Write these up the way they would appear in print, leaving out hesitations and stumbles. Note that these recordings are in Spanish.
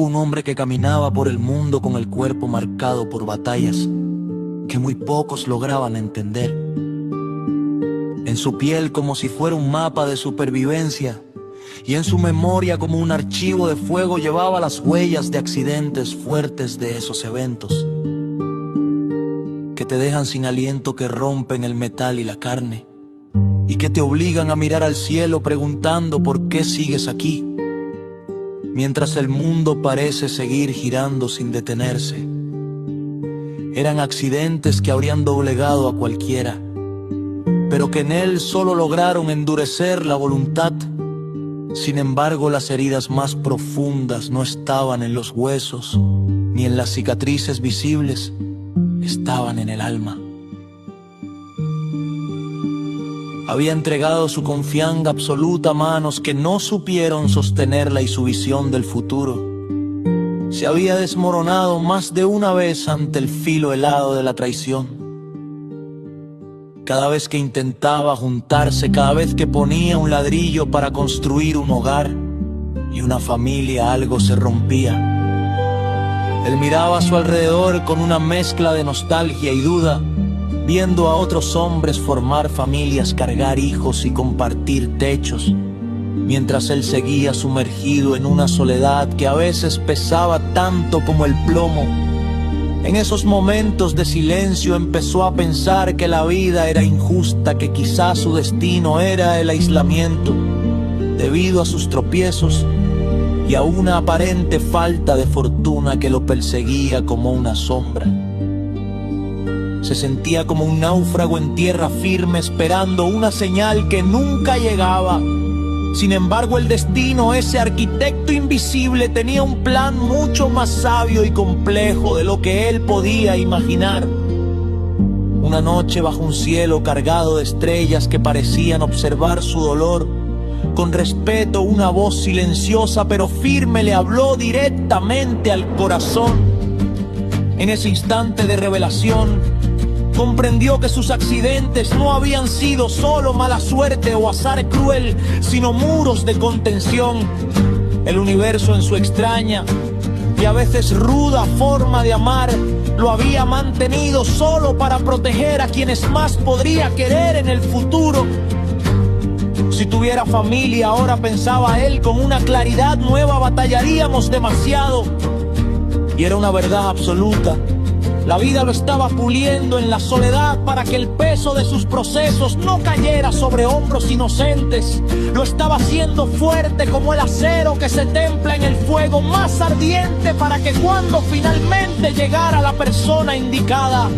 Hubo un hombre que caminaba por el mundo con el cuerpo marcado por batallas que muy pocos lograban entender. En su piel como si fuera un mapa de supervivencia, y en su memoria como un archivo de fuego llevaba las huellas de accidentes fuertes de esos eventos que te dejan sin aliento, que rompen el metal y la carne, y que te obligan a mirar al cielo preguntando por qué sigues aquí, mientras el mundo parece seguir girando sin detenerse. Eran accidentes que habrían doblegado a cualquiera, pero que en él solo lograron endurecer la voluntad. Sin embargo, las heridas más profundas no estaban en los huesos, ni en las cicatrices visibles, estaban en el alma. Había entregado su confianza absoluta a manos que no supieron sostenerla y su visión del futuro se había desmoronado más de una vez ante el filo helado de la traición. Cada vez que intentaba juntarse, cada vez que ponía un ladrillo para construir un hogar y una familia, algo se rompía. Él miraba a su alrededor con una mezcla de nostalgia y duda, viendo a otros hombres formar familias, cargar hijos y compartir techos, mientras él seguía sumergido en una soledad que a veces pesaba tanto como el plomo. En esos momentos de silencio empezó a pensar que la vida era injusta, que quizás su destino era el aislamiento, debido a sus tropiezos y a una aparente falta de fortuna que lo perseguía como una sombra. Se sentía como un náufrago en tierra firme, esperando una señal que nunca llegaba. Sin embargo, el destino, ese arquitecto invisible, tenía un plan mucho más sabio y complejo de lo que él podía imaginar. Una noche, bajo un cielo cargado de estrellas que parecían observar su dolor, con respeto, una voz silenciosa pero firme le habló directamente al corazón. En ese instante de revelación, comprendió que sus accidentes no habían sido solo mala suerte o azar cruel, sino muros de contención. El universo, en su extraña y a veces ruda forma de amar, lo había mantenido solo para proteger a quienes más podría querer en el futuro. Si tuviera familia, ahora pensaba él con una claridad nueva, batallaríamos demasiado. Y era una verdad absoluta. La vida lo estaba puliendo en la soledad para que el peso de sus procesos no cayera sobre hombros inocentes. Lo estaba haciendo fuerte como el acero que se templa en el fuego más ardiente, para que cuando finalmente llegara la persona indicada,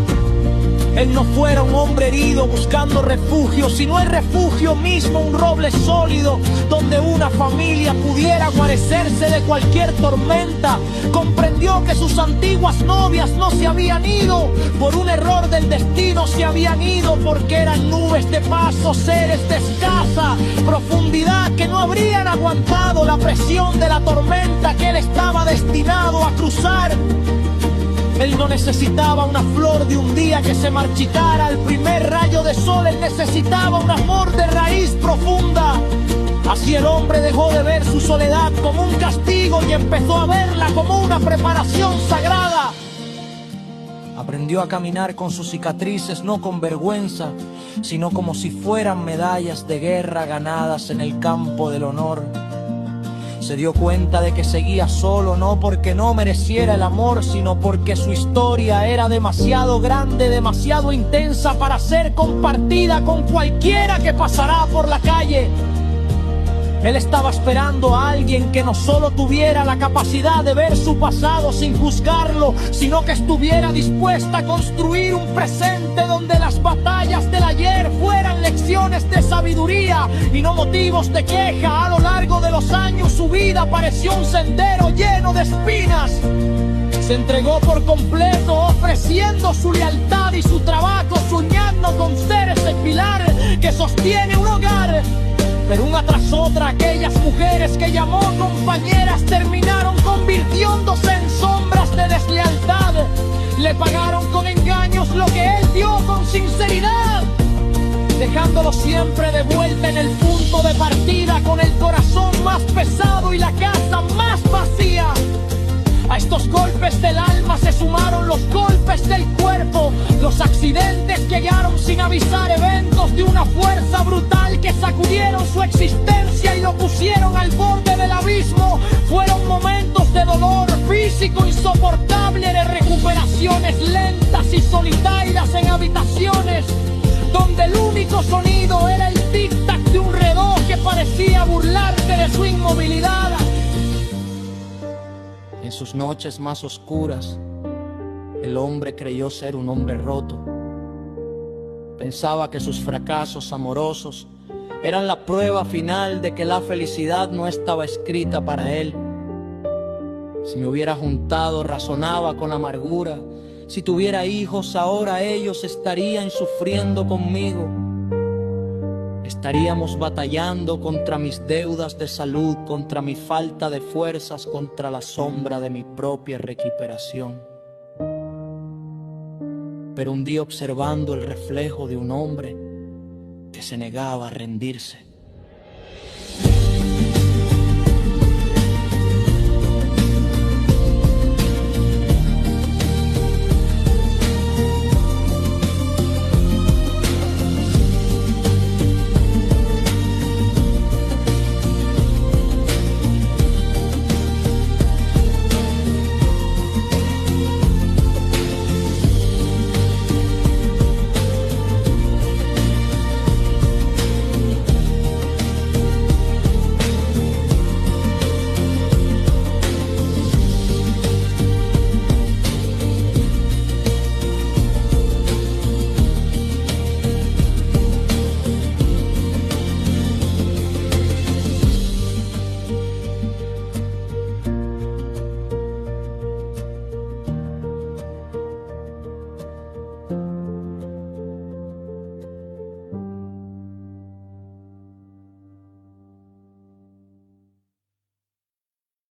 él no fuera un hombre herido buscando refugio, sino el refugio mismo, un roble sólido donde una familia pudiera guarecerse de cualquier tormenta. Comprendió que sus antiguas novias no se habían ido por un error del destino, se habían ido porque eran nubes de paso, seres de escasa profundidad que no habrían aguantado la presión de la tormenta que él estaba destinado a cruzar. Él no necesitaba una flor de un día que se marchitara al primer rayo de sol, él necesitaba un amor de raíz profunda. Así el hombre dejó de ver su soledad como un castigo y empezó a verla como una preparación sagrada. Aprendió a caminar con sus cicatrices, no con vergüenza, sino como si fueran medallas de guerra ganadas en el campo del honor. Se dio cuenta de que seguía solo, no porque no mereciera el amor, sino porque su historia era demasiado grande, demasiado intensa para ser compartida con cualquiera que pasará por la calle. Él estaba esperando a alguien que no solo tuviera la capacidad de ver su pasado sin juzgarlo, sino que estuviera dispuesta a construir un presente donde las batallas del ayer fueran lecciones de sabiduría y no motivos de queja. A lo largo de los años su vida pareció un sendero lleno de espinas. Se entregó por completo, ofreciendo su lealtad y su trabajo, soñando con ser ese pilar que sostiene un hogar. Pero una tras otra, aquellas mujeres que llamó compañeras terminaron convirtiéndose en sombras de deslealtad. Le pagaron con engaños lo que él dio con sinceridad, dejándolo siempre de vuelta en el punto de partida, con el corazón más pesado y la casa más vacía. A estos golpes del alma se sumaron los golpes del cuerpo, los accidentes que llegaron sin avisar, eventos de una fuerza brutal que sacudieron su existencia y lo pusieron al borde del abismo. Fueron momentos de dolor físico insoportable, de recuperaciones lentas y solitarias en habitaciones donde el único sonido era el tic-tac de un reloj que parecía burlarse de su inmovilidad. En sus noches más oscuras, el hombre creyó ser un hombre roto. Pensaba que sus fracasos amorosos eran la prueba final de que la felicidad no estaba escrita para él. Si me hubiera juntado, razonaba con amargura, si tuviera hijos, ahora ellos estarían sufriendo conmigo. Estaríamos batallando contra mis deudas de salud, contra mi falta de fuerzas, contra la sombra de mi propia recuperación. Pero un día, observando el reflejo de un hombre que se negaba a rendirse,